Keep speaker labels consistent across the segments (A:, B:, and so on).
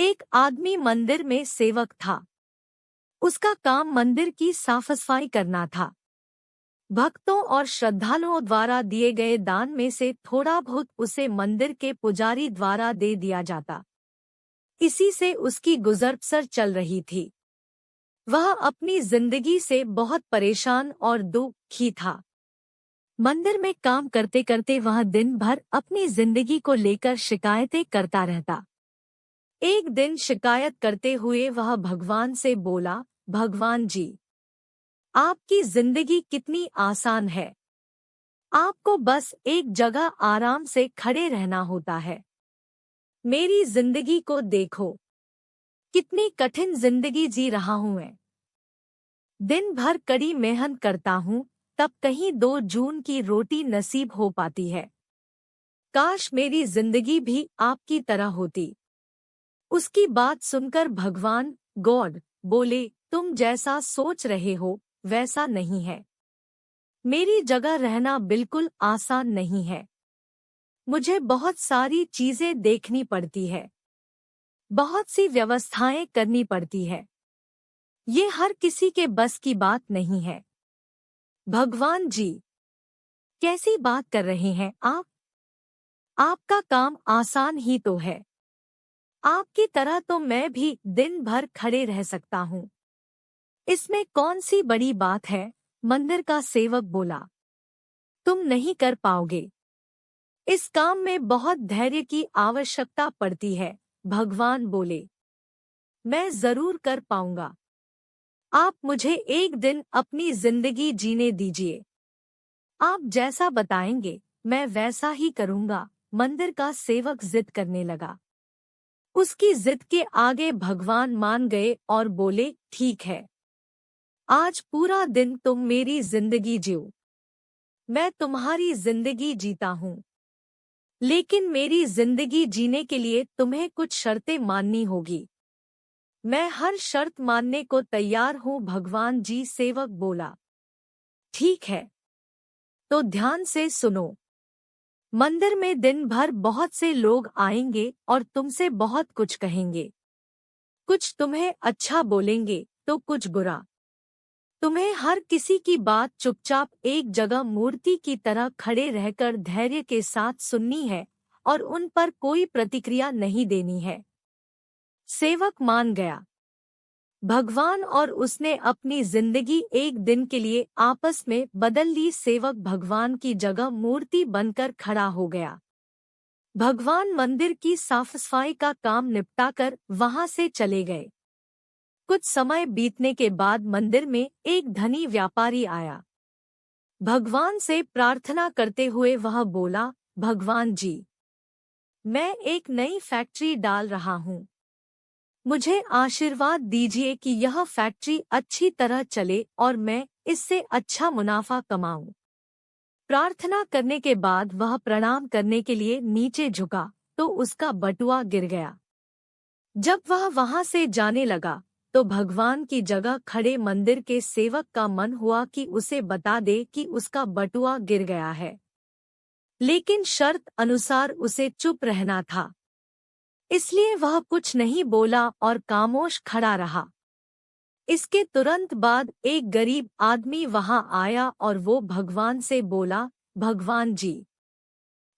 A: एक आदमी मंदिर में सेवक था। उसका काम मंदिर की साफ सफाई करना था। भक्तों और श्रद्धालुओं द्वारा दिए गए दान में से थोड़ा बहुत उसे मंदिर के पुजारी द्वारा दे दिया जाता। इसी से उसकी गुजर बसर चल रही थी। वह अपनी जिंदगी से बहुत परेशान और दुखी था। मंदिर में काम करते करते वह दिन भर अपनी जिंदगी को लेकर शिकायतें करता रहता। एक दिन शिकायत करते हुए वह भगवान से बोला, भगवान जी, आपकी जिंदगी कितनी आसान है। आपको बस एक जगह आराम से खड़े रहना होता है। मेरी जिंदगी को देखो, कितनी कठिन जिंदगी जी रहा हूं मैं। दिन भर कड़ी मेहनत करता हूं, तब कहीं 2 जून की रोटी नसीब हो पाती है। काश मेरी जिंदगी भी आपकी तरह होती। उसकी बात सुनकर भगवान गॉड बोले, तुम जैसा सोच रहे हो वैसा नहीं है। मेरी जगह रहना बिल्कुल आसान नहीं है। मुझे बहुत सारी चीजें देखनी पड़ती है। बहुत सी व्यवस्थाएं करनी पड़ती है। ये हर किसी के बस की बात नहीं है। भगवान जी, कैसी बात कर रहे हैं आप? आपका काम आसान ही तो है। आपकी तरह तो मैं भी दिन भर खड़े रह सकता हूँ। इसमें कौन सी बड़ी बात है? मंदिर का सेवक बोला। तुम नहीं कर पाओगे। इस काम में बहुत धैर्य की आवश्यकता पड़ती है। भगवान बोले, मैं जरूर कर पाऊंगा। आप मुझे एक दिन अपनी जिंदगी जीने दीजिए। आप जैसा बताएंगे मैं वैसा ही करूंगा। मंदिर का सेवक जिद करने लगा। उसकी जिद के आगे भगवान मान गए और बोले, ठीक है, आज पूरा दिन तुम मेरी जिंदगी जियो। मैं तुम्हारी जिंदगी जीता हूँ, लेकिन मेरी जिंदगी जीने के लिए तुम्हें कुछ शर्तें माननी होगी। मैं हर शर्त मानने को तैयार हूँ। भगवान जी, सेवक बोला। ठीक है, तो ध्यान से सुनो। मंदिर में दिन भर बहुत से लोग आएंगे और तुमसे बहुत कुछ कहेंगे। कुछ तुम्हें अच्छा बोलेंगे तो कुछ बुरा। तुम्हें हर किसी की बात चुपचाप एक जगह मूर्ति की तरह खड़े रहकर धैर्य के साथ सुननी है और उन पर कोई प्रतिक्रिया नहीं देनी है। सेवक मान गया। भगवान और उसने अपनी जिंदगी एक दिन के लिए आपस में बदल ली। सेवक भगवान की जगह मूर्ति बनकर खड़ा हो गया। भगवान मंदिर की साफ सफाई का काम निपटाकर वहां से चले गए। कुछ समय बीतने के बाद मंदिर में एक धनी व्यापारी आया। भगवान से प्रार्थना करते हुए वह बोला, भगवान जी, मैं एक नई फैक्ट्री डाल रहा हूँ। मुझे आशीर्वाद दीजिए कि यह फैक्ट्री अच्छी तरह चले और मैं इससे अच्छा मुनाफा कमाऊं। प्रार्थना करने के बाद वह प्रणाम करने के लिए नीचे झुका तो उसका बटुआ गिर गया। जब वह वहां से जाने लगा तो भगवान की जगह खड़े मंदिर के सेवक का मन हुआ कि उसे बता दे कि उसका बटुआ गिर गया है, लेकिन शर्त अनुसार उसे चुप रहना था। इसलिए वह कुछ नहीं बोला और खामोश खड़ा रहा। इसके तुरंत बाद एक गरीब आदमी वहां आया और वो भगवान से बोला, भगवान जी,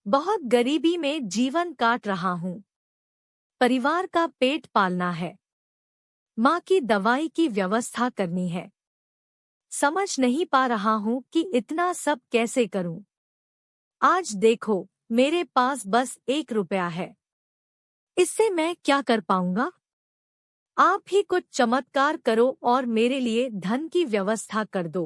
A: बहुत गरीबी में जीवन काट रहा हूँ। परिवार का पेट पालना है। माँ की दवाई की व्यवस्था करनी है। समझ नहीं पा रहा हूँ कि इतना सब कैसे करूँ। आज देखो, मेरे पास बस 1 रुपया है। इससे मैं क्या कर पाऊंगा? आप ही कुछ चमत्कार करो और मेरे लिए धन की व्यवस्था कर दो।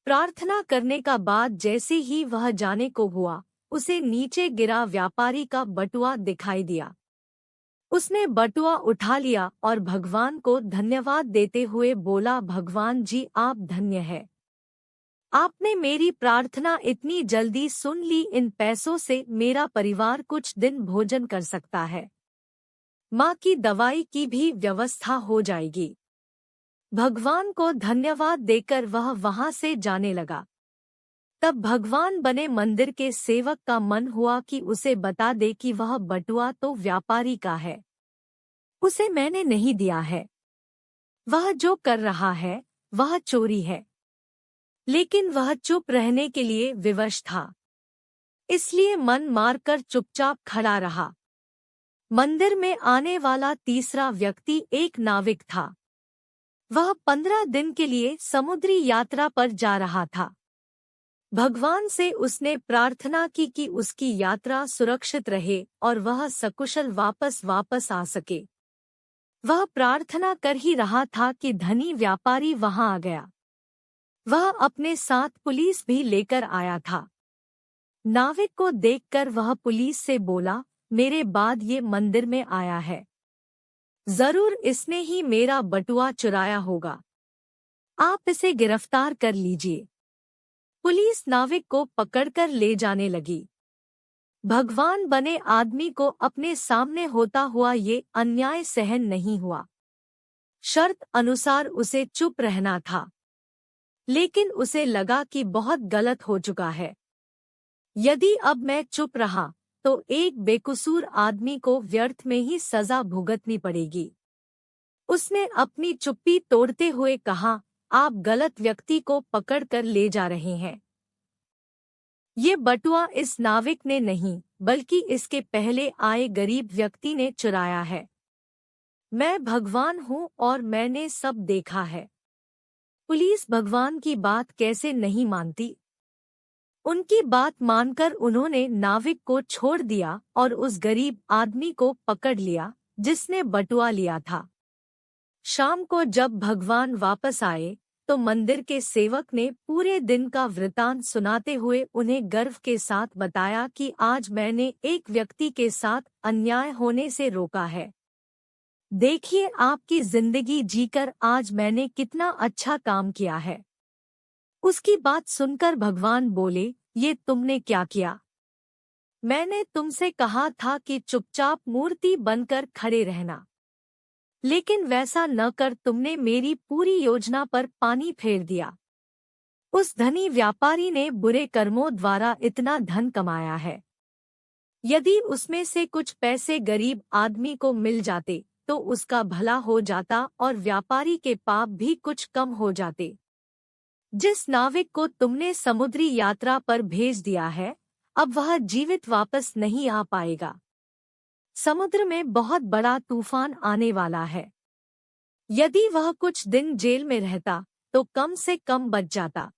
A: प्रार्थना करने का बाद जैसे ही वह जाने को हुआ, उसे नीचे गिरा व्यापारी का बटुआ दिखाई दिया। उसने बटुआ उठा लिया और भगवान को धन्यवाद देते हुए बोला, भगवान जी, आप धन्य है। आपने मेरी प्रार्थना इतनी जल्दी सुन ली। इन पैसों से मेरा परिवार कुछ दिन भोजन कर सकता है। माँ की दवाई की भी व्यवस्था हो जाएगी। भगवान को धन्यवाद देकर वह वहां से जाने लगा। तब भगवान बने मंदिर के सेवक का मन हुआ कि उसे बता दे कि वह बटुआ तो व्यापारी का है। उसे मैंने नहीं दिया है। वह जो कर रहा है वह चोरी है। लेकिन वह चुप रहने के लिए विवश था, इसलिए मन मारकर चुपचाप खड़ा रहा। मंदिर में आने वाला तीसरा व्यक्ति एक नाविक था। वह 15 दिन के लिए समुद्री यात्रा पर जा रहा था। भगवान से उसने प्रार्थना की कि उसकी यात्रा सुरक्षित रहे और वह सकुशल वापस आ सके। वह प्रार्थना कर ही रहा था कि धनी व्यापारी वहां आ गया। वह अपने साथ पुलिस भी लेकर आया था। नाविक को देखकर वह पुलिस से बोला, मेरे बाद ये मंदिर में आया है। जरूर इसने ही मेरा बटुआ चुराया होगा। आप इसे गिरफ्तार कर लीजिए। पुलिस नाविक को पकड़कर ले जाने लगी। भगवान बने आदमी को अपने सामने होता हुआ ये अन्याय सहन नहीं हुआ। शर्त अनुसार उसे चुप रहना था, लेकिन उसे लगा कि बहुत गलत हो चुका है। यदि अब मैं चुप रहा तो एक बेकसूर आदमी को व्यर्थ में ही सजा भुगतनी पड़ेगी। उसने अपनी चुप्पी तोड़ते हुए कहा, आप गलत व्यक्ति को पकड़कर ले जा रहे हैं। ये बटुआ इस नाविक ने नहीं, बल्कि इसके पहले आए गरीब व्यक्ति ने चुराया है। मैं भगवान हूँ और मैंने सब देखा है। पुलिस भगवान की बात कैसे नहीं मानती। उनकी बात मानकर उन्होंने नाविक को छोड़ दिया और उस गरीब आदमी को पकड़ लिया जिसने बटुआ लिया था। शाम को जब भगवान वापस आए तो मंदिर के सेवक ने पूरे दिन का वृतांत सुनाते हुए उन्हें गर्व के साथ बताया कि आज मैंने एक व्यक्ति के साथ अन्याय होने से रोका है। देखिए आपकी जिंदगी जीकर आज मैंने कितना अच्छा काम किया है। उसकी बात सुनकर भगवान बोले, ये तुमने क्या किया? मैंने तुमसे कहा था कि चुपचाप मूर्ति बनकर खड़े रहना, लेकिन वैसा न कर तुमने मेरी पूरी योजना पर पानी फेर दिया। उस धनी व्यापारी ने बुरे कर्मों द्वारा इतना धन कमाया है। यदि उसमें से कुछ पैसे गरीब आदमी को मिल जाते तो उसका भला हो जाता और व्यापारी के पाप भी कुछ कम हो जाते। जिस नाविक को तुमने समुद्री यात्रा पर भेज दिया है, अब वह जीवित वापस नहीं आ पाएगा। समुद्र में बहुत बड़ा तूफान आने वाला है। यदि वह कुछ दिन जेल में रहता तो कम से कम बच जाता।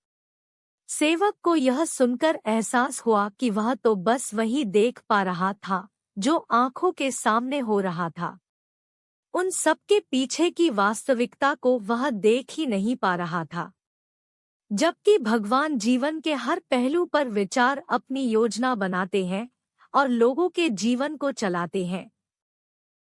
A: सेवक को यह सुनकर एहसास हुआ कि वह तो बस वही देख पा रहा था जो आंखों के सामने हो रहा था। उन सबके पीछे की वास्तविकता को वह देख ही नहीं पा रहा था। जबकि भगवान जीवन के हर पहलू पर विचार अपनी योजना बनाते हैं और लोगों के जीवन को चलाते हैं।